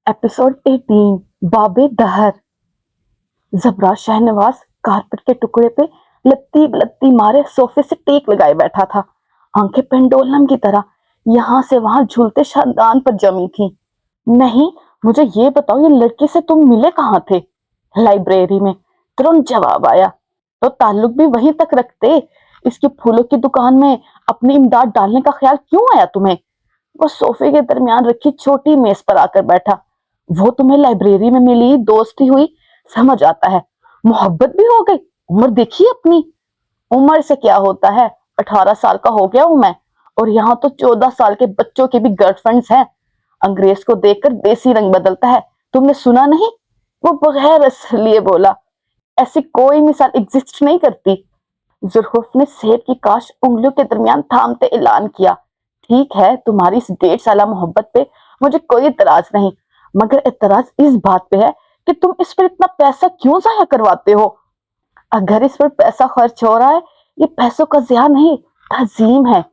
Episode 18 बाबे दहर। जबरा Shahnawaz carpet के टुकड़े पे लत्ती लत्ती मारे सोफे से टेक लगाए बैठा था। आंखें पेंडोलम की तरह यहाँ से वहां झूलते शानदान पर जमी थी। नहीं, मुझे ये बताओ, ये लड़की से तुम मिले कहाँ थे? लाइब्रेरी में, तुरंत जवाब आया। तो ताल्लुक भी वहीं तक रखते। इसकी फूलों की दुकान में अपनी इमदाद डालने का ख्याल क्यों आया तुम्हें? वो सोफे के दरमियान रखी छोटी मेज पर आकर बैठा। वो तुम्हें लाइब्रेरी में मिली, दोस्ती हुई, समझ आता है। मोहब्बत भी हो गई? उम्र देखी अपनी। उम्र से क्या होता है, 18 साल का हो गया हूं मैं, और यहाँ तो 14 साल के बच्चों की भी गर्लफ्रेंड्स हैं। अंग्रेज को देखकर देसी रंग बदलता है, तुमने सुना नहीं? वो बगैर रस लिए बोला। ऐसी कोई मिसाल एग्जिस्ट नहीं करती। जुल्फ ने सेब की काश उंगलियों के दरमियान थामते ऐलान किया। ठीक है, तुम्हारी इस 1.5 साल मोहब्बत पे मुझे कोई इतराज नहीं, मगर इतराज इस बात पे है कि तुम इस पर इतना पैसा क्यों जाया करवाते हो? अगर इस पर पैसा खर्च हो रहा है, ये पैसों का ज़िया नहीं, तज़ीम है।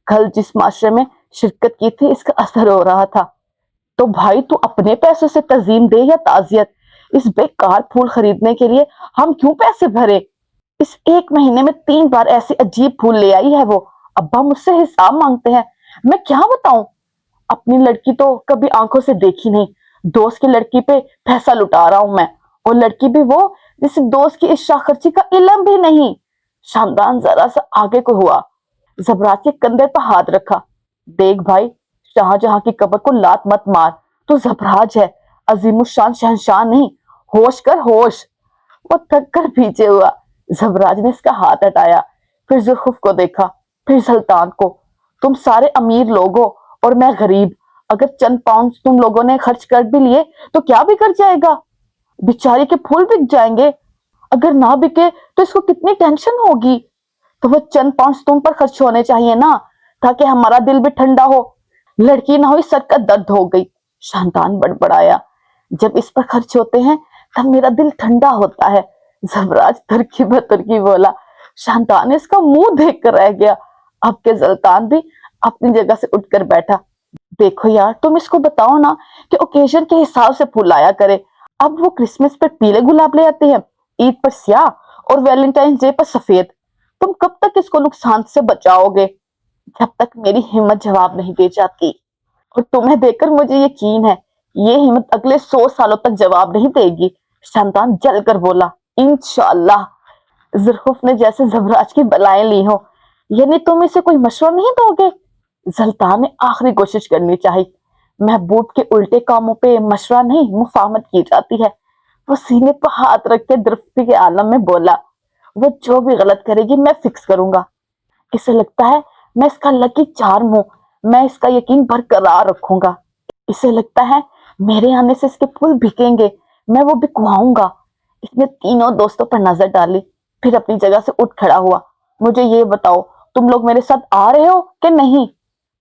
कल जिस माशरे में शिरकत की थी, इसका असर हो रहा था। तो भाई, तू अपने पैसों से तज़ीम दे या ताज़ियत? इस बेकार फूल खरीदने के लिए हम क्यों पैसे भरे? इस 1 महीने में 3 बार ऐसी अजीब फूल ले आई है वो। अब्बा मुझसे हिसाब मांगते हैं, मैं क्या बताऊं? अपनी लड़की तो कभी आंखों से देखी नहीं, दोस्त की लड़की पे पैसा लुटा रहा हूं मैं, और लड़की भी वो जिसे दोस्त की इश्क खर्ची का इल्म भी नहीं। शानदान जरा सा आगे को हुआ, जबरात के कंधे पर हाथ रखा। देख भाई, शाहजहां की कब्र को लात मत मार। तू जबराज है, अजीमुशान शहंशाह नहीं। होश कर, होश। वो थक कर पीछे हुआ। जबराज ने इसका हाथ हटाया, फिर जुल्फ को देखा, फिर सुल्तान को। तुम सारे अमीर लोग हो और मैं गरीब। अगर चंद पाउंड तुम लोगों ने खर्च कर भी लिए तो क्या बिगड़ जाएगा? बेचारी के फूल बिक जाएंगे। अगर ना बिके तो इसको कितनी टेंशन होगी। तो वो चंद पाउंड तुम पर खर्च होने चाहिए ना, ताकि हमारा दिल भी ठंडा हो। लड़की ना हुई, सर का दर्द हो गई। शांतान बड़बड़ाया। जब इस पर खर्च होते हैं तब मेरा दिल ठंडा होता है। जबराज तुर्की बतुर्की बोला। शांतान ने इसका मुंह देख कर रह गया। अब के सुल्तान भी अपनी जगह से उठकर बैठा। देखो यार, तुम इसको बताओ ना कि ओकेजन के हिसाब से फूल लाया करे। अब वो क्रिसमस पर पीले गुलाब ले आते हैं, ईद पर स्याह, और वैलेंटाइन डे पर सफेद। तुम कब तक इसको नुकसान से बचाओगे? जब तक मेरी हिम्मत जवाब नहीं दे जाती। और तुम्हें देखकर मुझे यकीन है, ये हिम्मत अगले 100 सालों तक जवाब नहीं देगी। शांतान जलकर बोला। इंशाअल्लाह। जुल्फ ने जैसे जबराज की बलाएं ली हो। यानी तुम इसे कोई मशवरा नहीं दोगे? सुल्तान ने आखिरी कोशिश करनी चाहिए। महबूब के उल्टे कामों पे मशवरा नहीं, मुफाहमत की जाती है। वो सीने पर हाथ रख के द्रफ्ती के आलम में बोला। वो जो भी गलत करेगी मैं फिक्स करूंगा। इसे लगता है मैं इसका लकी चार्म हूं, मैं इसका यकीन बरकरार रखूंगा। इसे लगता है मेरे आने से इसके फूल बिकेंगे, मैं वो बिकवाऊंगा। इसने तीनों दोस्तों पर नजर डाली, फिर अपनी जगह से उठ खड़ा हुआ। मुझे ये बताओ, तुम लोग मेरे साथ आ रहे हो कि नहीं?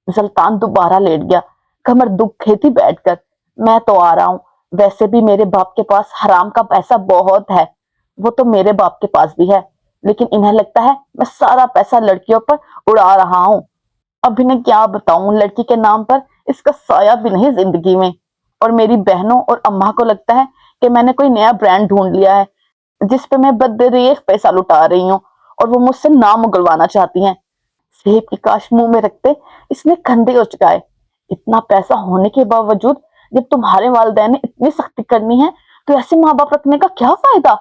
सुल्तान दोबारा लेट गया, कमर दुखे थी बैठकर। मैं तो आ रहा हूं, वैसे भी मेरे बाप के पास हराम का पैसा बहुत है। वो तो मेरे बाप के पास भी है, लेकिन इन्हें लगता है मैं सारा पैसा लड़कियों पर उड़ा रहा हूं। अब इन्हें क्या बताऊं, लड़की के नाम पर इसका साया भी नहीं जिंदगी में। और मेरी बहनों और अम्मा को लगता है कि मैंने कोई नया ब्रांड ढूंढ लिया है, जिस पे मैं बदरेख पैसा लुटा रही हूँ, और वो मुझसे नाम उगलवाना चाहती हैं। सेब की काश मुंह में रखते इसने कंधे उचकाए। इतना पैसा होने के बावजूद जब तुम्हारे वालिदैन ने इतनी सख्ती करनी है, तो ऐसे माँ बाप रखने का क्या फायदा?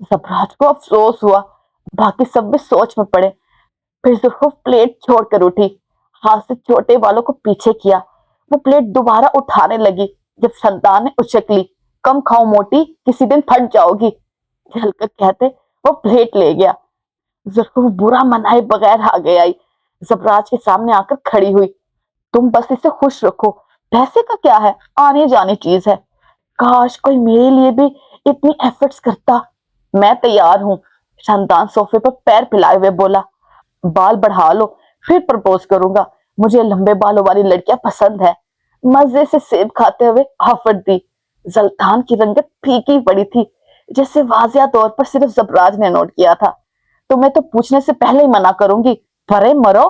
जबराज को अफसोस हुआ। बाकी सब भी सोच में पड़े। फिर जुल्फ प्लेट छोड़कर उठी, हाथ से छोटे बालों को पीछे किया। वो प्लेट दोबारा उठाने लगी जब संतान ने उछक ली। कम खाओ मोटी, किसी दिन फट जाओगी, झलकर कहते वो प्लेट ले गया। जुल्फ बुरा मनाए बगैर आगे आई, जबराज के सामने आकर खड़ी हुई। तुम बस इसे खुश रखो, पैसे का क्या है, आने जाने चीज है। काश कोई मेरे लिए भी इतनी एफर्ट्स करता। मैं तैयार हूँ। शानदान सोफे पर पैर फैलाए हुए बोला। बाल बढ़ा लो, फिर प्रपोज करूंगा। मुझे लंबे बालों वाली लड़कियां पसंद है। मजे से सेब खाते हुए ऑफर दी। जल्तान की रंगत फीकी पड़ी थी, जैसे वाजिया तौर पर सिर्फ जबराज ने नोट किया था। तो मैं तो पूछने से पहले ही मना करूंगी। परे मरो।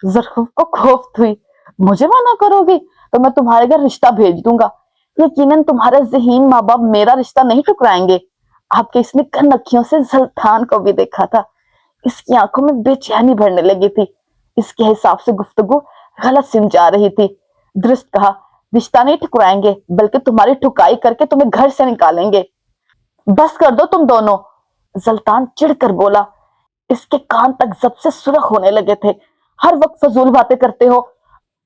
जुल्फ को खौफ हुई। मुझे मना करोगी तो मैं तुम्हारे घर रिश्ता भेज दूंगा। यकीनन तुम्हारा ज़हीन माँ बाप मेरा रिश्ता नहीं ठुकराएंगे। आपके इसने कन अखियों से ज़ल्तान को भी देखा था। इसकी आंखों में बेचैनी भरने लगी थी। इसके हिसाब से गुफ्तगू गलत सिम जा रही थी। दुरुस्त कहा, रिश्ता नहीं ठुकराएंगे बल्कि तुम्हारी ठुकाई करके तुम्हें घर से निकालेंगे। बस कर दो तुम दोनों, ज़ल्तान चिढ़कर बोला। इसके कान तक जब से सुर्ख होने लगे थे। हर वक्त फजूल बातें करते हो।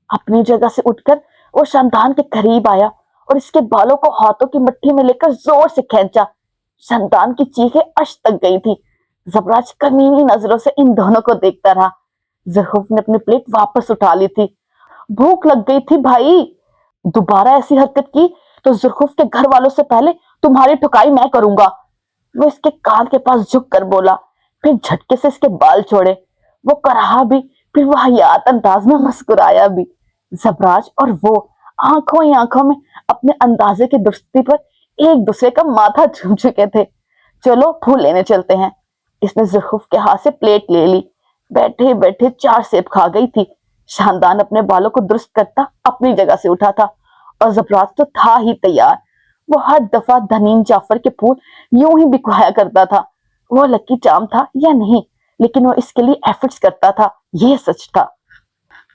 अपनी जगह से उठकर वो शानदान के करीब आया और इसके बालों को हाथों की मुट्ठी में लेकर जोर से खींचा। शानदान की चीखें अर्श तक गई थी। जबराज कमीनी नजरों से इन दोनों को देखता रहा। ज़ुल्फ ने अपनी प्लेट वापस उठा ली थी। भूख लग गई थी भाई। दोबारा ऐसी हरकत की तो ज़ुल्फ के घर वालों से पहले तुम्हारी ठुकाई मैं करूंगा। वो इसके कान के पास झुक कर बोला, फिर झटके से इसके बाल छोड़े। वो कराहा भी, फिर वाहियात अंदाज में मुस्कुराया भी। जबराज और वो आंखों ही आंखों में अपने अंदाजे की दुरुस्ती पर एक दूसरे का माथा चूम चुके थे। चलो फूल लेने चलते हैं। इसने ज़ुल्फ के हाथ से प्लेट ले ली। बैठे बैठे 4 सेब खा गई थी। शानदान अपने बालों को दुरुस्त करता अपनी जगह से उठा था और जबराज तो था ही तैयार। वो हर दफा धनीन जाफर के फूल यूं ही बिकवाया करता था। वो लकी चार्म था या नहीं, लेकिन वो इसके लिए एफर्ट्स करता था, ये सच था।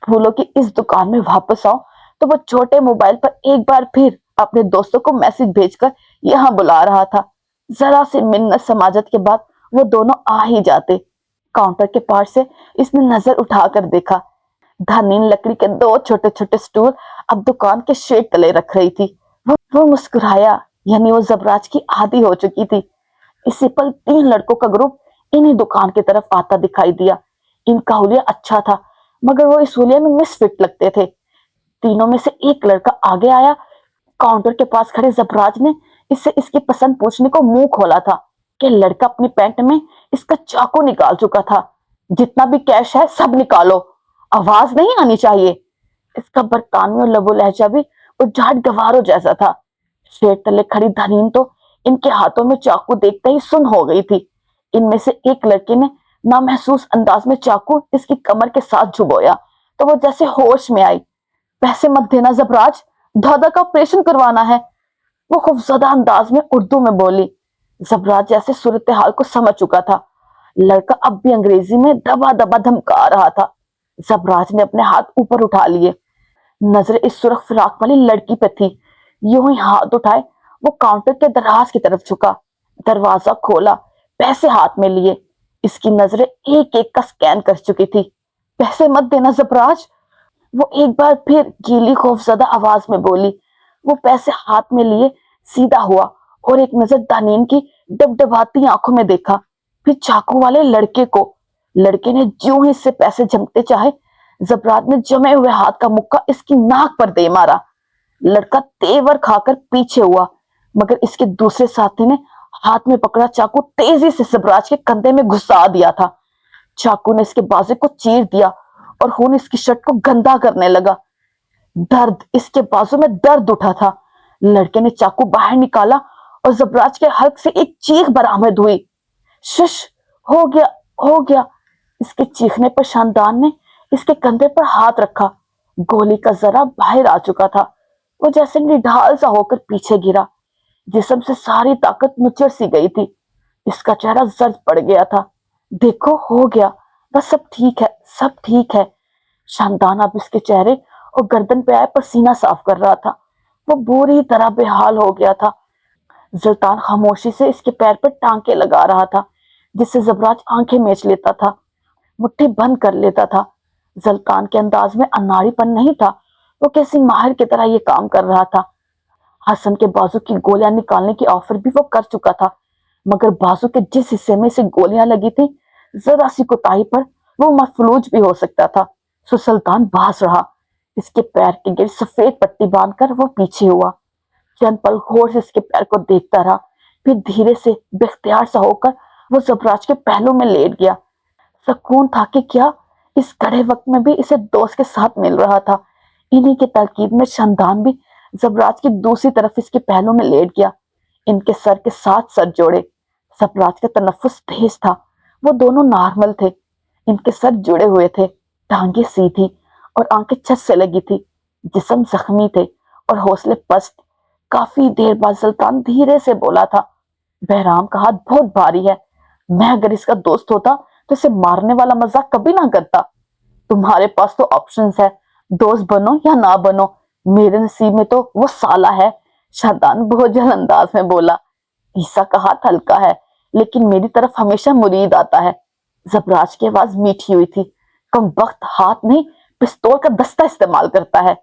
फूलों की इस दुकान में वापस आओ तो वो छोटे मोबाइल पर एक बार फिर अपने दोस्तों को मैसेज भेजकर यहाँ बुला रहा था। जरा सी मिन्नत समाजत के बाद वो दोनों आ ही जाते। काउंटर के पार से इसने नजर उठाकर देखा। धनीन लकड़ी के 2 छोटे छोटे स्टूल अब दुकान के शेड तले रख रही थी। वो मुस्कुराया, यानी वो जबराज की आदी हो चुकी थी। इसी पल 3 लड़कों का ग्रुप इन्हीं दुकान की तरफ आता दिखाई दिया। इनका हुलिया अच्छा था, मगर वो इस हुलिया में मिसफिट लगते थे। तीनों में से एक लड़का आगे आया। काउंटर के पास खड़े जबराज ने इससे इसकी पसंद पूछने को मुंह खोला था कि लड़का अपनी पैंट में इसका चाकू निकाल चुका था। जितना भी कैश है सब निकालो, आवाज नहीं आनी चाहिए। इसका बरतानवी और लबो लहजा भी उजाट गवारों जैसा था। शेर तले खड़ी धनीन तो इनके हाथों में चाकू देखते ही सुन हो गई थी। इनमें से एक लड़के ने नामहसूस अंदाज में चाकू इसकी कमर के साथ झुबोया तो वो जैसे होश में आई। पैसे मत देना जबराज, दादा का ऑपरेशन करवाना है, वो खौफजदा अंदाज में उर्दू में बोली। जबराज जैसे सूरत हाल को समझ चुका था। लड़का अब भी अंग्रेजी में दबा दबा धमका रहा था। जबराज ने अपने हाथ ऊपर उठा लिए। नजर इस सुर्ख फिराक वाली लड़की पे थी। यूं ही हाथ उठाए वो काउंटर के दराज की तरफ झुका। दरवाजा खोला, पैसे हाथ में लिए। इसकी नजरें एक एक का स्कैन कर चुकी थी। पैसे मत देना जबराज, वो एक बार फिर गीली खौफजदा आवाज में बोली। वो पैसे हाथ में लिए सीधा हुआ और एक नजर दानीन की डबडबाती आंखों में देखा, फिर चाकू वाले लड़के को। लड़के ने ज्यों ही इससे पैसे झमकते चाहे, जबराज ने जमे हुए हाथ का मुक्का इसकी नाक पर दे मारा। लड़का तेवर खाकर पीछे हुआ, मगर इसके दूसरे साथी ने हाथ में पकड़ा चाकू तेजी से जबराज के कंधे में घुसा दिया था। चाकू ने इसके बाजू को चीर दिया और खून इसकी शर्ट को गंदा करने लगा। दर्द, इसके बाजू में दर्द उठा था। लड़के ने चाकू बाहर निकाला और जबराज के हल्क से एक चीख बरामद हुई। शश, हो गया, हो गया। इसके चीखने पर शानदान ने इसके कंधे पर हाथ रखा। गोली का जरा बाहर आ चुका था। वो जैसे निढाल सा होकर पीछे गिरा। जिस्म से सारी ताकत मुचड़ सी गई थी। इसका चेहरा जर्द पड़ गया था। देखो हो गया, बस सब ठीक है, सब ठीक है। शानदान अब इसके चेहरे और गर्दन पे आए पसीना साफ कर रहा था। वो बुरी तरह बेहाल हो गया था। जुल्तान खामोशी से इसके पैर पर टांके लगा रहा था, जिससे जबराज आंखें मेच लेता था, मुट्ठी बंद कर लेता था। जुल्तान के अंदाज में अनाड़ीपन नहीं था। वो किसी माहिर की तरह ये काम कर रहा था। हसन के बाजू की गोलियां निकालने की ऑफर भी वो कर चुका था, मगर बाजू के जिस हिस्से में से गोलियां लगी थी, जरा सी कोताही पर वो मफलूज भी हो सकता था। सो सुल्तान बाज रहा। इसके पैर के गिर सफेद पट्टी बांधकर वो पीछे हुआ। चंद पल गौर से इसके पैर को देखता रहा, फिर धीरे से बेख्तियार सा होकर वो जबराज के पहलू में लेट गया। सुकून था कि क्या, इस कड़े वक्त में भी इसे दोस्त के साथ मिल रहा था। इन्हीं के ताकीद में शानदान भी जबराज की दूसरी तरफ इसके पहलू में लेट गया। इनके सर के साथ सर जोड़े। जबराज का तनफ्फुस तेज था। वो दोनों नॉर्मल थे। इनके सर जुड़े हुए थे, टांगे सीधी और आंखें छत से लगी थी। जिस्म जख्मी थे और हौसले पस्त। کافی دیر بعد سلطان دھیرے سے بولا تھا، بہرام کا ہاتھ بہت بھاری ہے، میں اگر اس کا دوست ہوتا تو اسے مارنے والا مذاق کبھی نہ کرتا۔ تمہارے پاس تو آپشنز ہے، دوست بنو یا نہ بنو، میرے نصیب میں تو وہ سالہ ہے۔ شیطان بہت جل انداز میں بولا۔ عیسیٰ کا ہاتھ ہلکا ہے لیکن میری طرف ہمیشہ مرید آتا ہے۔ زبراج کی آواز میٹھی ہوئی تھی، کم وقت ہاتھ نہیں پستول کا دستہ استعمال کرتا ہے۔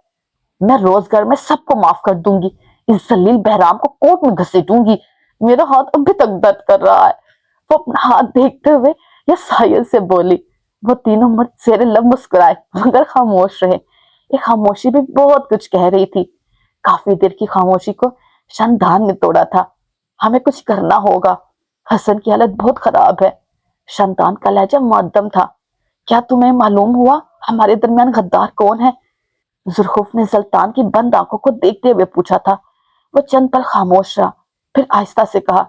میں روزگار میں سب کو معاف کر دوں گی، اس ذلیل بہرام کو کوٹ میں گھسیٹوں گی، میرا ہاتھ ابھی تک درد کر رہا ہے۔ وہ اپنا ہاتھ دیکھتے ہوئے یا ساحل سے بولی۔ وہ تینوں مرد زیر لب مسکرائے مگر خاموش رہے۔ یہ خاموشی بھی بہت کچھ کہہ رہی تھی۔ کافی دیر کی خاموشی کو شمدان نے توڑا تھا۔ ہمیں کچھ کرنا ہوگا، حسن کی حالت بہت خراب ہے۔ شمدان کا لہجہ معدم تھا۔ کیا تمہیں معلوم ہوا ہمارے درمیان غدار کون ہے؟ زرخوف نے سلطان کی بند آنکھوں کو دیکھتے ہوئے پوچھا تھا۔ وہ چند پل خاموش رہا، پھر آہستہ سے کہا،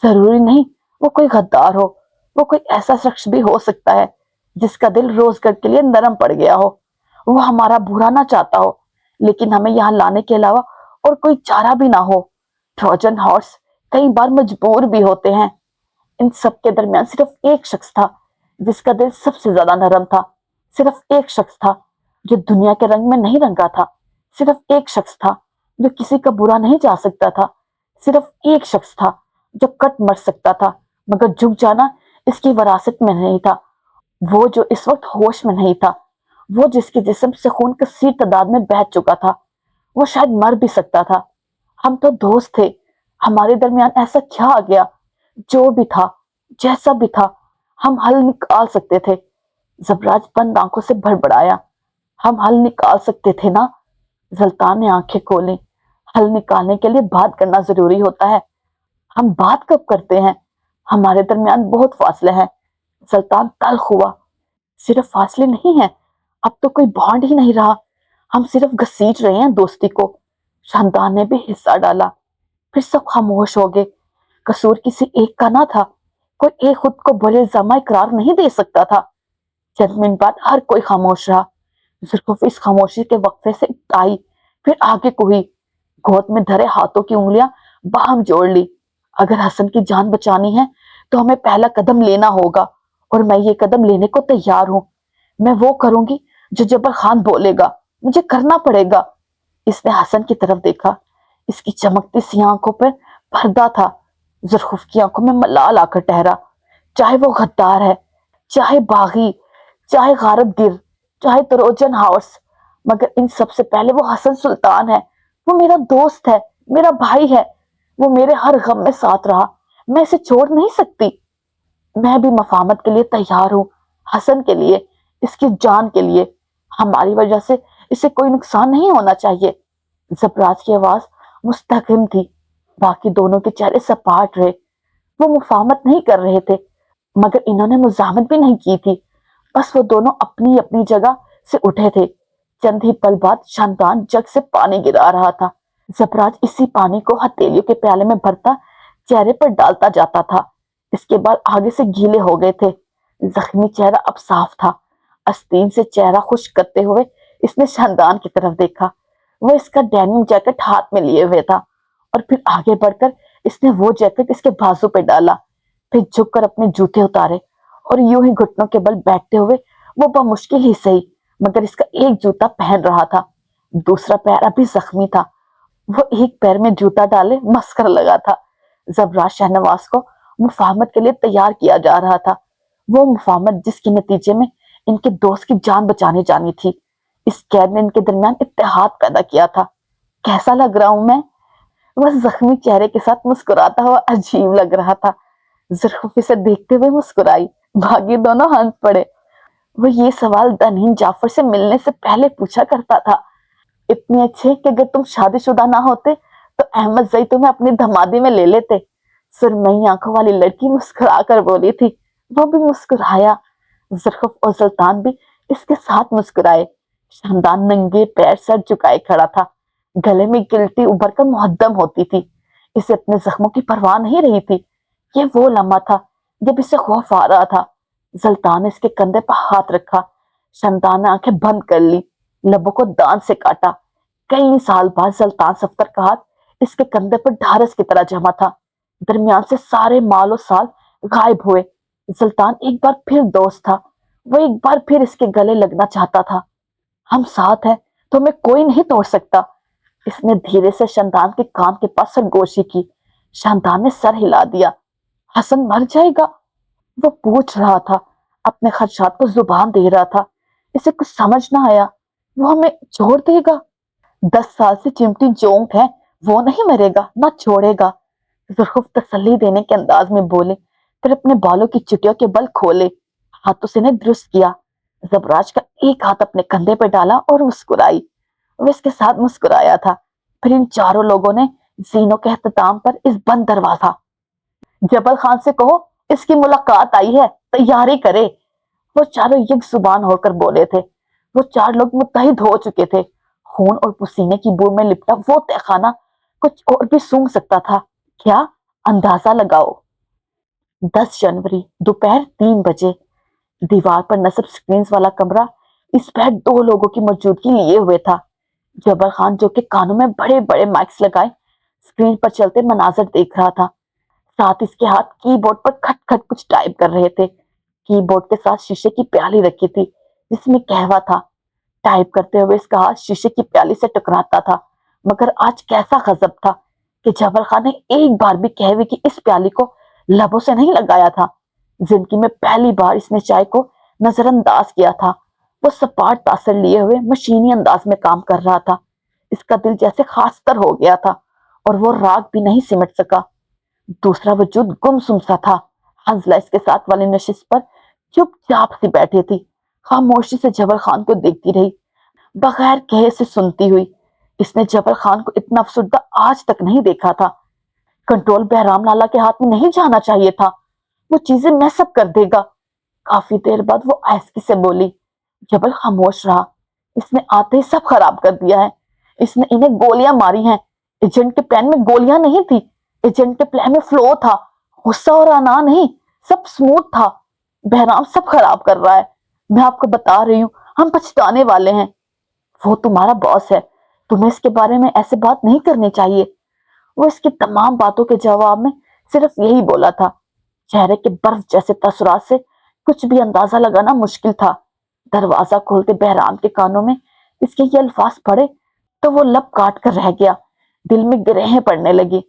ضروری نہیں وہ کوئی غدار ہو، وہ کوئی ایسا شخص بھی ہو سکتا ہے جس کا دل روزگار کے لیے نرم پڑ گیا ہو۔ وہ ہمارا برا نہ چاہتا ہو لیکن ہمیں یہاں لانے کے علاوہ اور کوئی چارہ بھی نہ ہو۔ ٹروجن ہارس کئی بار مجبور بھی ہوتے ہیں۔ ان سب کے درمیان صرف ایک شخص تھا جس کا دل سب سے زیادہ نرم تھا، صرف ایک شخص تھا جو دنیا کے رنگ میں نہیں رنگا تھا، صرف ایک شخص تھا جو کسی کا برا نہیں چاہ سکتا تھا، صرف ایک شخص تھا جو کٹ مر سکتا تھا مگر جھک جانا اس کی وراثت میں نہیں تھا۔ وہ جو اس وقت ہوش میں نہیں تھا، وہ جس کے جسم سے خون کثیر تعداد میں بہہ چکا تھا، وہ شاید مر بھی سکتا تھا۔ ہم تو دوست تھے، ہمارے درمیان ایسا کیا آ گیا؟ جو بھی تھا، جیسا بھی تھا، ہم حل نکال سکتے تھے۔ زبراج بند آنکھوں سے بڑبڑایا، ہم حل نکال سکتے تھے نا؟ سلطان نے آنکھیں کھولیں۔ حل نکالنے کے لیے بات کرنا ضروری ہوتا ہے۔ ہم بات کب کرتے ہیں؟ ہمارے درمیان بہت فاصلے ہیں۔ سلطان تلخ ہوا۔ صرف فاصلے نہیں ہیں، اب تو کوئی بانڈ ہی نہیں رہا، ہم صرف گھسیٹ رہے ہیں دوستی کو۔ شاندان نے بھی حصہ ڈالا۔ پھر سب خاموش ہو گئے۔ قصور کسی ایک کا نہ تھا، کوئی ایک خود کو بڑے الزامہ اقرار نہیں دے سکتا تھا۔ چند منٹ بعد ہر کوئی خاموش رہا۔ زرخوف اس خاموشی کے وقفے سے آئی، پھر آگے کو ہوئی، گود میں دھرے ہاتھوں کی انگلیاں باہم جوڑ لی۔ اگر حسن کی جان بچانی ہے تو ہمیں پہلا قدم لینا ہوگا، اور میں یہ قدم لینے کو تیار ہوں۔ میں وہ کروں گی جو جبر خان بولے گا، مجھے کرنا پڑے گا۔ اس نے حسن کی طرف دیکھا، اس کی چمکتی سی آنکھوں پر پردہ تھا۔ زرخوف کی آنکھوں میں ملال آ کر ٹھہرا۔ چاہے وہ غدار ہے، چاہے باغی، چاہے غارت گر، چاہے تروجن ہاؤس، مگر ان سب سے پہلے وہ حسن سلطان ہے۔ وہ میرا دوست ہے، میرا بھائی ہے، وہ میرے ہر غم میں ساتھ رہا، میں اسے چھوڑ نہیں سکتی۔ میں بھی مفاہمت کے لیے تیار ہوں، حسن کے لیے، اس کی جان کے لیے۔ ہماری وجہ سے اسے کوئی نقصان نہیں ہونا چاہیے۔ زبراج کی آواز مستحکم تھی، باقی دونوں کے چہرے سپاٹ رہے۔ وہ مفاہمت نہیں کر رہے تھے مگر انہوں نے مزاحمت بھی نہیں کی تھی، بس وہ دونوں اپنی اپنی جگہ سے اٹھے تھے۔ چند ہی پل بعد شاندان جگ سے پانی گرا رہا تھا۔ زبراج اسی پانی کو ہتھیلیوں کے پیالے میں بھرتا چہرے پر ڈالتا جاتا تھا۔ اس کے بال آگے سے گیلے ہو گئے تھے، زخمی چہرہ اب صاف تھا۔ آستین سے چہرہ خشک کرتے ہوئے اس نے شاندان کی طرف دیکھا۔ وہ اس کا ڈینم جیکٹ ہاتھ میں لیے ہوئے تھا، اور پھر آگے بڑھ کر اس نے وہ جیکٹ اس کے بازو پہ ڈالا، پھر جھک کر اپنے جوتے اتارے اور یوں ہی گھٹنوں کے بل بیٹھتے ہوئے وہ بمشکل ہی صحیح مگر اس کا ایک جوتا پہن رہا تھا، دوسرا پیر ابھی زخمی تھا۔ وہ ایک پیر میں جوتا ڈالے مسکر لگا تھا۔ زبراج شہنواز کو مفاہمت کے لیے تیار کیا جا رہا تھا، وہ مفاہمت جس کے نتیجے میں ان کے دوست کی جان بچانے جانی تھی۔ اس قید نے ان کے درمیان اتحاد پیدا کیا تھا۔ کیسا لگ رہا ہوں میں؟ وہ زخمی چہرے کے ساتھ مسکراتا ہوا عجیب لگ رہا تھا۔ زرخوف اسے دیکھتے ہوئے مسکرائی، باقی دونوں ہنس پڑے۔ وہ یہ سوال دنین جعفر سے ملنے سے پہلے پوچھا کرتا تھا، اتنے اچھے کہ اگر تم شادی شدہ نہ ہوتے تو احمد زئی تمہیں اپنی دھمادی میں لے لیتے۔ سرمئی آنکھوں والی لڑکی مسکرا کر بولی تھی۔ وہ بھی مسکرایا، زرخوف اور سلطان بھی اس کے ساتھ مسکرائے۔ شاندان ننگے پیر سر جھکائے کھڑا تھا، گلے میں گلٹی ابھر کر محدم ہوتی تھی۔ اسے اپنے زخموں کی پرواہ نہیں رہی تھی۔ یہ وہ لمحہ تھا جب اسے خوف آ رہا تھا۔ سلطان نے اس کے کندھے پر ہاتھ رکھا، شاندان نے آنکھیں بند کر لی، لبوں کو دان سے کاٹا۔ کئی سال بعد سلطان صفدر کا ہاتھ اس کے کندھے پر ڈھارس کی طرح جمع تھا۔ درمیان سے سارے مال و سال غائب ہوئے۔ سلطان ایک بار پھر دوست تھا، وہ ایک بار پھر اس کے گلے لگنا چاہتا تھا۔ ہم ساتھ ہیں تو ہمیں کوئی نہیں توڑ سکتا۔ اس نے دھیرے سے شاندان کے کان کے پاس سرگوشی کی۔ شاندان نے سر ہلا دیا۔ حسن مر جائے گا؟ وہ پوچھ رہا تھا، اپنے خدشات کو زبان دے رہا تھا۔ اسے کچھ سمجھ نہ آیا۔ وہ ہمیں چھوڑ دے گا؟ 10 سال سے چمٹی جونک ہے، وہ نہیں مرے گا، نہ چھوڑے گا۔ ذوالفقار تسلی دینے کے انداز میں بولے، پھر اپنے بالوں کی چٹیوں کے بل کھولے، ہاتھوں سے انہیں درست کیا۔ زبراج کا ایک ہاتھ اپنے کندھے پہ ڈالا اور مسکرائی۔ وہ اس کے ساتھ مسکرایا تھا۔ پھر ان چاروں لوگوں نے زینوں کے اختتام پر اس بند دروازہ جبل خان سے کہو اس کی ملاقات آئی ہے، تیاری کرے۔ وہ چاروں یک زبان ہو کر بولے تھے۔ وہ 4 لوگ متحد ہو چکے تھے۔ خون اور پسینے کی بو میں لپٹا وہ تہہ خانہ کچھ اور بھی سونگ سکتا تھا کیا؟ اندازہ لگاؤ۔ 10 جنوری دوپہر 3 بجے۔ دیوار پر نصب سکرینز والا کمرہ اس بیڈ 2 لوگوں کی موجودگی لیے ہوئے تھا۔ جبل خان جو کہ کانوں میں بڑے بڑے مائکس لگائے سکرین پر چلتے مناظر دیکھ رہا تھا، ساتھ اس کے ہاتھ کی بورڈ پر کھٹ کھٹ کچھ ٹائپ کر رہے تھے۔ کی بورڈ کے ساتھ شیشے کی پیالی رکھی تھی جس میں قہوہ تھا۔ ٹائپ کرتے ہوئے اس کا ہاتھ شیشے کی پیالی سے ٹکراتا تھا، مگر آج کیسا غضب تھا کہ جبل خان نے ایک بار بھی قہوے کی اس پیالی کو لبوں سے نہیں لگایا تھا۔ زندگی میں پہلی بار اس نے چائے کو نظر انداز کیا تھا۔ وہ سپاٹ تاثر لیے ہوئے مشینی انداز میں کام کر رہا تھا۔ اس کا دل جیسے خاص تر ہو گیا تھا اور وہ راگ بھی نہیں سمٹ سکا۔ دوسرا وجود گمسم سا تھا۔ حنزلہ اس کے ساتھ والی نشست پر چپ چاپ سی بیٹھی تھی، خاموشی سے جبل خان کو دیکھتی رہی، بغیر کہے سے سنتی ہوئی۔ اس نے جبل خان کو اتنا افسردہ آج تک نہیں دیکھا تھا۔ کنٹرول بہرام لالا کے ہاتھ میں نہیں جانا چاہیے تھا، وہ چیزیں میس اپ کر دے گا۔ کافی دیر بعد وہ آہستگی سے بولی۔ جبل خاموش رہا۔ اس نے آتے ہی سب خراب کر دیا ہے۔ اس نے انہیں گولیاں ماری ہیں۔ ایجنٹ کے پلان میں گولیاں نہیں تھی، ایجنٹ کے پلان میں فلو تھا، غصہ اور انا نہیں، سب سموتھ تھا۔ بہرام سب خراب کر رہا ہے، میں آپ کو بتا رہی ہوں، ہم پچھتانے والے ہیں۔ وہ تمہارا باس ہے، تمہیں اس کے بارے میں ایسے بات نہیں کرنی چاہیے۔ وہ اس کی تمام باتوں کے جواب میں صرف یہی بولا تھا۔ چہرے کے برف جیسے تاثرات سے کچھ بھی اندازہ لگانا مشکل تھا۔ دروازہ کھولتے بہرام کے کانوں میں اس کے یہ الفاظ پڑے تو وہ لب کاٹ کر رہ گیا، دل میں گرہیں پڑنے لگی۔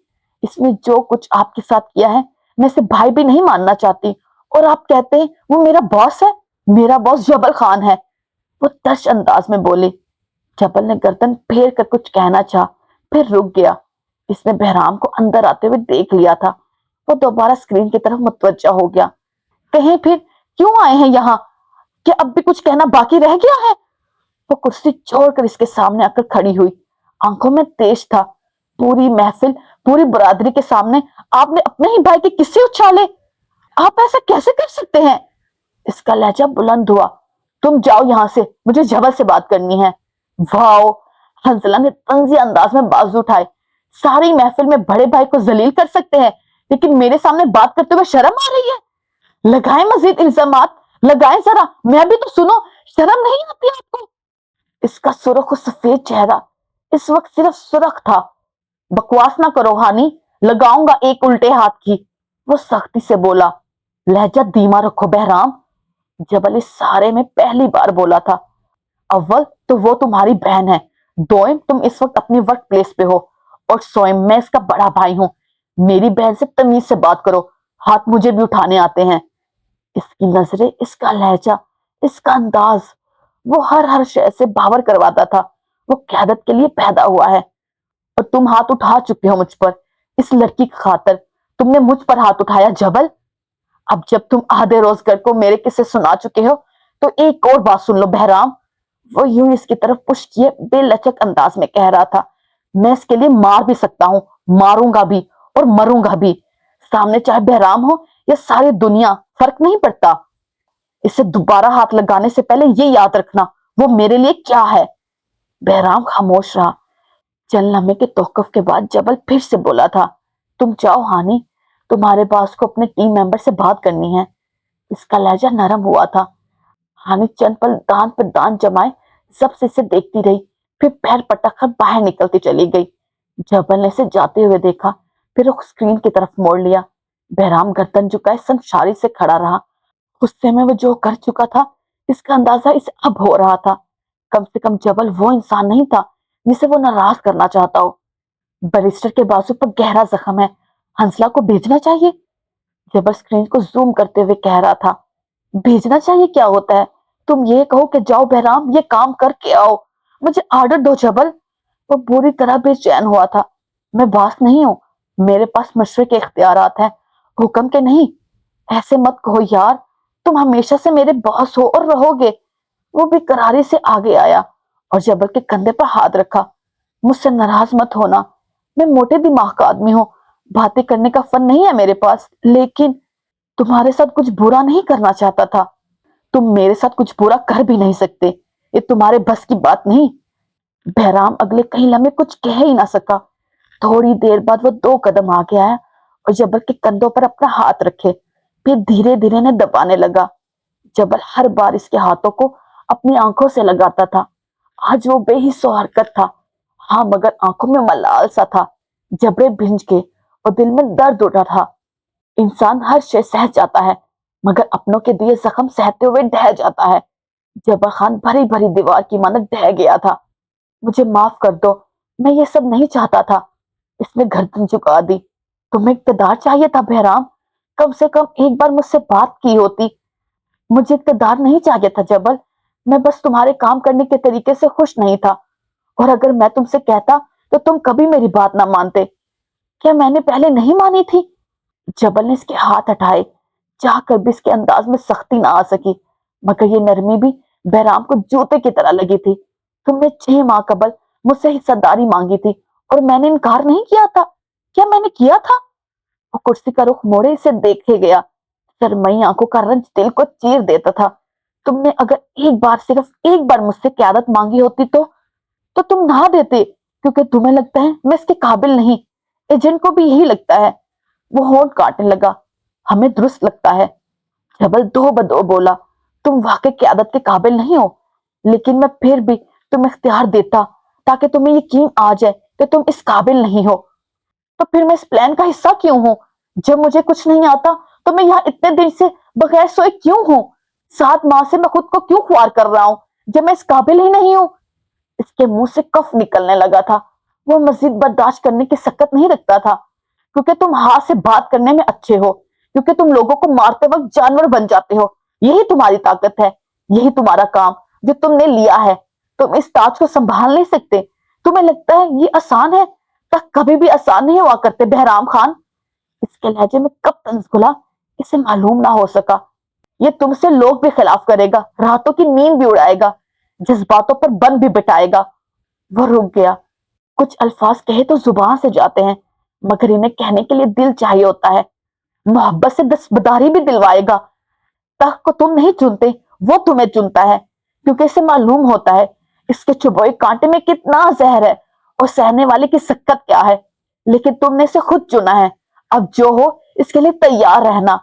اس نے جو کچھ آپ کے ساتھ کیا ہے میں اسے بھائی بھی نہیں ماننا چاہتی، اور آپ کہتے ہیں وہ میرا باس ہے؟ میرا باس جبل خان ہے، وہ ترش انداز میں بولی۔ جبل نے گردن پھیر کر کچھ کہنا چاہا، پھر رک گیا۔ اس نے بہرام کو اندر آتے ہوئے دیکھ لیا تھا۔ وہ دوبارہ اسکرین کی طرف متوجہ ہو گیا۔ کہیں پھر کیوں آئے ہیں یہاں؟ کیا اب بھی کچھ کہنا باقی رہ گیا ہے؟ وہ کرسی چھوڑ کر اس کے سامنے آ کر کھڑی ہوئی، آنکھوں میں تیش تھا۔ پوری محفل، پوری برادری کے سامنے آپ نے اپنے ہی بھائی کے قصے اچھالے؟ آپ ایسا کیسے کر سکتے ہیں؟ اس کا لہجہ بلند ہوا۔ تم جاؤ یہاں سے، مجھے جبل سے بات کرنی ہے۔ واؤ! حنزلہ نے طنزی انداز میں بازو اٹھائے۔ ساری محفل میں بڑے بھائی کو ذلیل کر سکتے ہیں، لیکن میرے سامنے بات کرتے ہوئے شرم آ رہی ہے؟ لگائیں مزید الزامات، لگائیں ذرا، میں بھی تو سنو، شرم نہیں آتی آپ کو؟ اس کا سرخ و سفید چہرہ اس وقت صرف سرخ تھا۔ بکواس نہ کرو ہانی، لگاؤں گا ایک الٹے ہاتھ کی، وہ سختی سے بولا۔ لہجہ دھیما رکھو بہرام، جبل اس سارے میں پہلی بار بولا تھا۔ اول تو وہ تمہاری بہن ہے، دوئم تم اس وقت اپنی ورک پلیس پہ ہو، اور سوئم میں اس کا بڑا بھائی ہوں۔ میری بہن سے تمیز سے بات کرو، ہاتھ مجھے بھی اٹھانے آتے ہیں۔ اس کی نظریں، اس کا لہجہ، اس کا انداز، وہ ہر شے سے باور کرواتا تھا وہ قیادت کے لیے پیدا ہوا ہے۔ اور تم ہاتھ اٹھا چکے ہو مجھ پر، اس لڑکی کی خاطر تم نے مجھ پر ہاتھ اٹھایا جبل۔ اب جب تم آدھے روزگار کو میرے قصے سنا چکے ہو تو ایک اور بات سن لو بہرام، وہ یوں اس کی طرف پشت کیے بے لچک انداز میں کہہ رہا تھا۔ میں اس کے لیے مار بھی سکتا ہوں، ماروں گا بھی اور مروں گا بھی، سامنے چاہے بہرام ہو یا ساری دنیا، فرق نہیں پڑتا۔ اسے دوبارہ ہاتھ لگانے سے پہلے یہ یاد رکھنا وہ میرے لیے کیا ہے۔ بہرام خاموش رہا۔ چند لمحے کے توقف کے بعد جبل پھر سے بولا تھا۔ تم جاؤ ہانی، تمہارے باس کو اپنے ٹیم ممبر سے بات کرنی ہے۔ اس کا لہجہ نرم ہوا تھا۔ ہانی چند پل دان پر دان جمائے سب سے اسے دیکھتی رہی، پھر پیر پٹک کر باہر نکلتی چلی گئی۔ जबल ने इसे जाते हुए देखा, फिर वो स्क्रीन की तरफ मोड़ लिया। बहराम गर्दन झुकाए संसारी से खड़ा रहा। गुस्से में वो जो कर चुका था, इसका अंदाजा इसे अब हो रहा था। कम से कम जबल वो इंसान नहीं था जिसे वो नाराज करना चाहता हो। बैरिस्टर के बाजू पर गहरा जख्म है, हंसला को भेजना चाहिए। जबल स्क्रीन को जूम करते हुए कह रहा था, भेजना चाहिए क्या होता है? तुम ये कहो कि जाओ बहराम, ये काम करके आओ। मुझे आर्डर दो जबल। वो बुरी तरह बेचैन हुआ था। मैं बास नहीं हूं, मेरे पास मशवरे के इख्तियारात हैं, हुक्म के नहीं। ऐसे मत कहो यार, तुम हमेशा से मेरे बॉस हो और रहोगे। वो बेकरारी से आगे आया और जबल के कंधे पर हाथ रखा। मुझसे नाराज मत होना, मैं मोटे दिमाग का आदमी हूँ, बातें करने का फन नहीं है मेरे पास, लेकिन तुम्हारे साथ कुछ बुरा नहीं करना चाहता था। तुम मेरे साथ कुछ बुरा कर भी नहीं सकते, ये तुम्हारे बस की बात नहीं। बहराम अगले कई लम्हे कुछ कह ही ना सका। थोड़ी देर बाद वो 2 कदम आगे आया और जबल के कंधों पर अपना हाथ रखे, फिर धीरे धीरे ने दबाने लगा। जबल हर बार इसके हाथों को अपनी आंखों से लगाता था। आज वो बेहिस्सो हरकत था, हाँ, मगर आंखों में मलाल सा था। जबड़े भिंज के और दिल में दर्द उठा था। इंसान हर शय सह जाता है, मगर अपनों के दिए जख्म सहते हुए ढह जाता है। जबा खान भरी भरी दीवार की मानद ढह गया था। मुझे माफ कर दो, मैं ये सब नहीं चाहता था। इसने गर्दन झुका दी। तुम्हें इक़्तिदार चाहिए था बहराम, कम से कम एक बार मुझसे बात की होती। मुझे इक़्तिदार नहीं चाहिए था जबल, मैं बस तुम्हारे काम करने के तरीके से खुश नहीं था। और अगर मैं तुमसे कहता तो तुम कभी मेरी बात ना मानते। क्या मैंने पहले नहीं मानी थी? जबल ने इसके हाथ हटाए, चाह कर भी इसके अंदाज में सख्ती ना आ सकी, मगर ये नरमी भी बहराम को जूते की तरह लगी थी। तुमने 6 माह कबल मुझसे हिस्सेदारी मांगी थी और मैंने इनकार नहीं किया था। क्या मैंने किया था? वो कुर्सी का रुख मोड़े इसे देखे गया। शर्मई आंखों का रंज दिल को चीर देता था। तुमने अगर एक बार, सिर्फ एक बार मुझसे क़यादत मांगी होती तो तुम ना देते, क्योंकि तुम्हें लगता है मैं इसके काबिल नहीं। एजेंट को भी यही लगता है। वो होंठ काटने लगा। हमें दुरुस्त लगता है। जबल दो बदो बोला, तुम वाकई क़यादत के काबिल नहीं हो, लेकिन मैं फिर भी तुम्हें इख्तियार देता ताकि तुम्हें यकीन आ जाए कि तुम इस काबिल नहीं हो। तो फिर मैं इस प्लान का हिस्सा क्यों हूं? जब मुझे कुछ नहीं आता तो मैं यहाँ इतने दिन से बगैर सोए क्यों हूं? 7 माह से मैं खुद को क्यों ख्वार कर रहा हूं जब मैं इस काबिल ही नहीं हूं? इसके मुंह से कफ निकलने लगा था। वो मजीद बर्दाश्त करने की सकत नहीं रखता था, क्योंकि तुम हाथ से बात करने में अच्छे हो, क्योंकि तुम लोगों को मारते वक्त जानवर बन जाते हो। यही तुम्हारी ताकत है, यही तुम्हारा काम जो तुमने लिया है। तुम इस ताज को संभाल नहीं सकते। तुम्हें लगता है ये आसान है, तक कभी भी आसान नहीं हुआ करते बहराम खान। इसके लहजे में कब तंज घुला, इसे मालूम ना हो सका। ये तुमसे लोग भी खिलाफ करेगा, रातों की नींद भी उड़ाएगा, जज्बातों पर बन भी बिठाएगा। वो रुक गया। कुछ अल्फाज कहे तो जुबान से जाते हैं, मगर इन्हें कहने के लिए दिल चाहिए होता है। मोहब्बत से दस्तबरदारी भी दिलवाएगा। तख्त को तुम नहीं चुनते, वो तुम्हें चुनता है, क्योंकि इसे मालूम होता है इसके चुभोए कांटे में कितना जहर है और सहने वाले की शक्कत क्या है। लेकिन तुमने इसे खुद चुना है। अब जो हो इसके लिए तैयार रहना।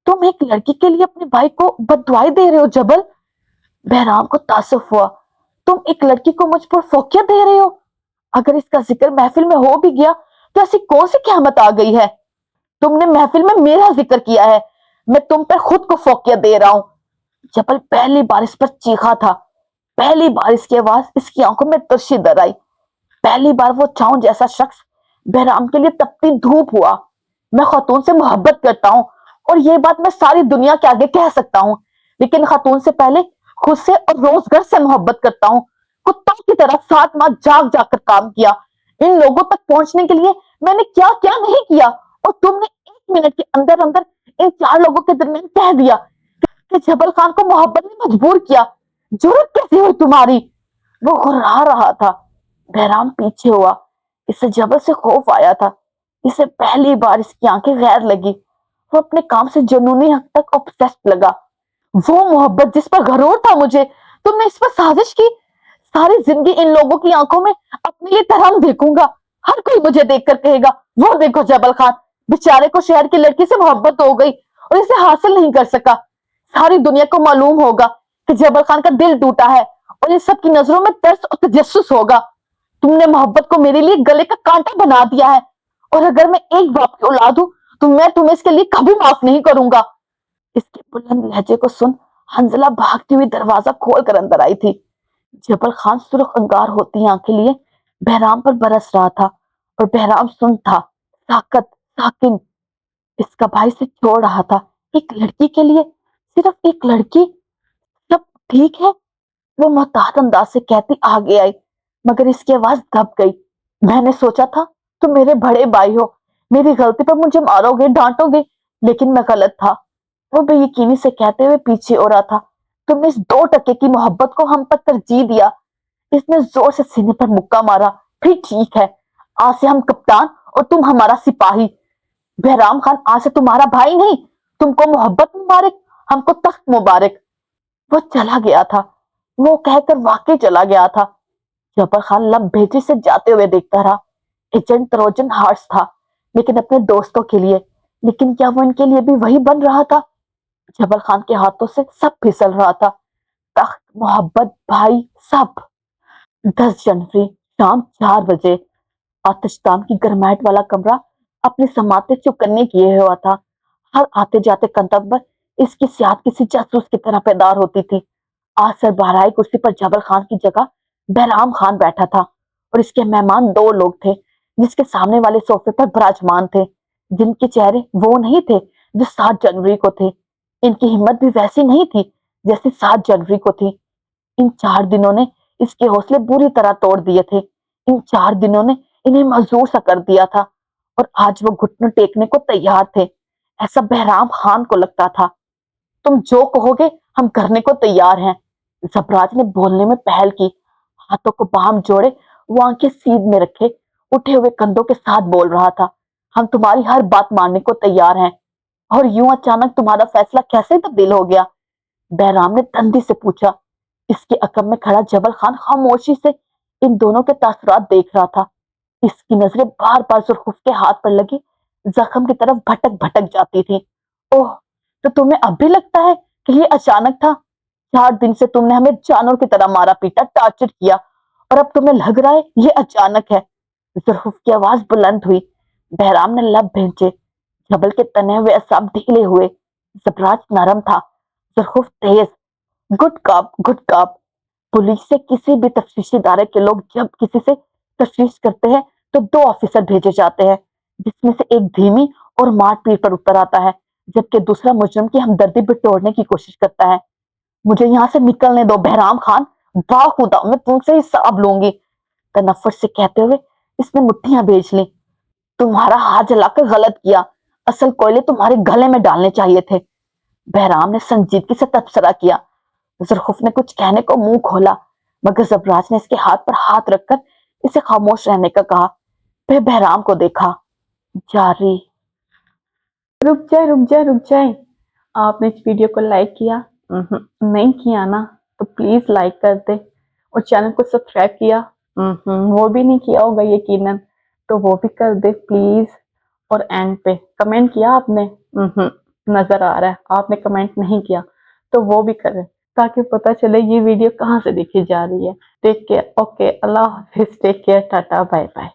तुम एक लड़की के लिए अपने भाई को बददुआएं दे रहे हो जबल? बहराम को तासुफ हुआ। तुम एक लड़की को मुझ पर फोकियत दे रहे हो? अगर इसका जिक्र महफिल में हो भी गया तो ऐसी कौन सी क़यामत आ गई है? तुमने महफिल में मेरा जिक्र किया है, मैं तुम पर खुद को फोकियत दे रहा हूं। जबल पहली बार इस पर चीखा था। पहली बार इसकी आवाज इसकी आंखों में तुर्शी दर आई। पहली बार वो चाऊ जैसा शख्स बहराम के लिए तपती धूप हुआ। मैं खातून से मोहब्बत करता हूँ और ये बात मैं सारी दुनिया के आगे कह सकता हूँ, लेकिन खातून से पहले खुद से और रोजगार से मोहब्बत करता हूँ। कुत्तों की तरह 7 माह जाग जाग कर काम किया। इन लोगों तक पहुंचने के लिए मैंने क्या क्या नहीं किया, और तुमने 1 मिनट के अंदर अंदर इन 4 लोगों के दरमियान कह दिया कि जबल खान को मोहब्बत ने मजबूर किया। जरूरत कैसी हुई तुम्हारी? वो घुर्रा रहा था। बहराम पीछे हुआ। इसे जबल से खौफ आया था। इसे पहली बार इसकी आंखें गैर लगी। वो अपने काम से जुनूनी हद तक ऑब्सेस्ड लगा। वो मोहब्बत जिस पर गरूर था मुझे, तुमने इस पर साजिश की। सारी जिंदगी इन लोगों की आंखों में अपने लिए तरह देखूंगा। हर कोई मुझे देखकर कहेगा, वो देखो जबल खान, बेचारे को शहर की लड़की से मोहब्बत हो गई और इसे हासिल नहीं कर सका। सारी दुनिया को मालूम होगा कि जबल खान का दिल टूटा है और इन सब की नजरों में तरस और तजस्सुस होगा। तुम ने मोहब्बत को मेरे लिए गले का कांटा बना दिया है, और अगर मैं एक बाप की औलाद हूं तो मैं तुम्हें इसके लिए कभी माफ नहीं करूंगा। इसके बुलंद लहजे को सुन हंजला भागती हुई दरवाजा खोल कर अंदर आई थी। जबल खान सुर्ख अंगार होती आंखें लिए बहराम पर बरस रहा था, और बहराम सुन था, साकत, साकिन। इसका भाई से छोड़ रहा था एक लड़की के लिए, सिर्फ एक लड़की। सब ठीक है, वो मोहतात अंदाज से कहती आगे आई, मगर इसकी आवाज दब गई। मैंने सोचा था तुम मेरे बड़े भाई हो, मेरी गलती पर मुझे मारोगे, डांटोगे, लेकिन मैं गलत था। वो बेयकीनी से कहते हुए पीछे हो रहा था। तुमने इस 2 टके की मोहब्बत को हम पर तरजीह दिया। इसने जोर से सीने पर मुक्का मारा। फिर ठीक है, आज से हम कप्तान और तुम हमारा सिपाही। बहराम खान, आज से तुम्हारा भाई नहीं, तुमको मोहब्बत मुबारक, हमको तख्त मुबारक। वो चला गया था, वो कहकर वाकई चला गया था। जबर खान लब भेजे से जाते हुए देखता रहा। एजेंट ट्रोजन हार्स था, लेकिन अपने दोस्तों के लिए। लेकिन क्या वो इनके लिए भी वही बन रहा था? जबर खान के हाथों से सब फिसल रहा था, तख्त, मोहब्बत, भाई, सब। 10 जनवरी शाम 4 बजे। आतिशदान की गरमाहट वाला कमरा अपने समाते चौकन्ने किए हुआ था। हर आते जाते कंधक पर इसकी सियात किसी जासूस की तरह पैदार होती थी। आज सरबराही कुर्सी पर जबर खान की जगह बहराम खान बैठा था, और इसके मेहमान 2 लोग थे जिसके सामने वाले सोफे पर विराजमान थे, जिनके चेहरे वो नहीं थे जो 7 जनवरी को थे। इनकी हिम्मत भी वैसी नहीं थी जैसी 7 जनवरी को थी। इन 4 दिनों ने इसके हौसले बुरी तरह तोड़ दिए थे। इन 4 दिनों ने इन्हें मजबूर सा कर दिया था, और आज वो घुटने टेकने को तैयार थे, ऐसा बहराम खान को लगता था। तुम जो कहोगे हम करने को तैयार हैं। जबराज ने बोलने में पहल की। हाथों को बाहम जोड़े, वो आंखें सीध में रखे, उठे हुए कंधों के साथ बोल रहा था, हम तुम्हारी हर बात मानने को तैयार हैं। और यूं अचानक तुम्हारा फैसला कैसे तब्दील हो गया? बहराम ने तंदी से पूछा। इसके अकब में खड़ा जबल खान खामोशी से इन दोनों के तासुरात देख रहा था। इसकी नजरें बार बार सुरखुफ के हाथ पर लगी जख्म की तरफ भटक भटक जाती थी। ओह, तो तुम्हें अब भी लगता है कि ये अचानक था? 4 दिन से तुमने हमें जानवर की तरह मारा पीटा, टॉर्चर किया, और अब तुम्हें लग रहा है ये अचानक है? जुल्फ की आवाज बुलंद हुई। बहराम ने लब भेजे। जबल के तने हुए असाब ढीले हुए। जबराज नरम था, जुल्फ तेज। Good cop, good cop. Police से किसी भी तफ्तीशी इदारे के लोग जब किसी से तफ्तीश करते हैं तो 2 ऑफिसर भेजे जाते हैं, जिसमें से एक धीमी और मारपीट पर उतर आता है, जबकि दूसरा मुजरिम की हमदर्दी बिटोरने की कोशिश करता है। मुझे यहाँ से निकलने दो बहराम खान, बाखुदा मैं तुमसे हिसाब लूंगी। तनफ्फुस से कहते हुए इसने मुट्ठियां भेज ली। तुम्हारा हाथ जलाकर गलत किया, असल कोयले तुम्हारे गले में डालने चाहिए थे। बहराम ने संजीदगी से तबसरा किया। जुल्फ ने कुछ कहने को मुंह खोला, मगर जबराज ने इसके हाथ पर हाथ रखकर इसे खामोश रहने का कहा। फिर बहराम को देखा। जारी। रुक जाए, रुक जाए, रुक जाए। आपने इस वीडियो को लाइक किया? नहीं किया ना, तो प्लीज लाइक कर दे। और चैनल को सब्सक्राइब किया? वो भी नहीं किया होगा यकीनन, तो वो भी कर दे प्लीज। और एंड पे कमेंट किया आपने? नजर आ रहा है आपने कमेंट नहीं किया, तो वो भी करें, ताकि पता चले ये वीडियो कहाँ से देखी जा रही है। टेक केयर, ओके, अल्लाह हाफिज, take care, tata, bye bye.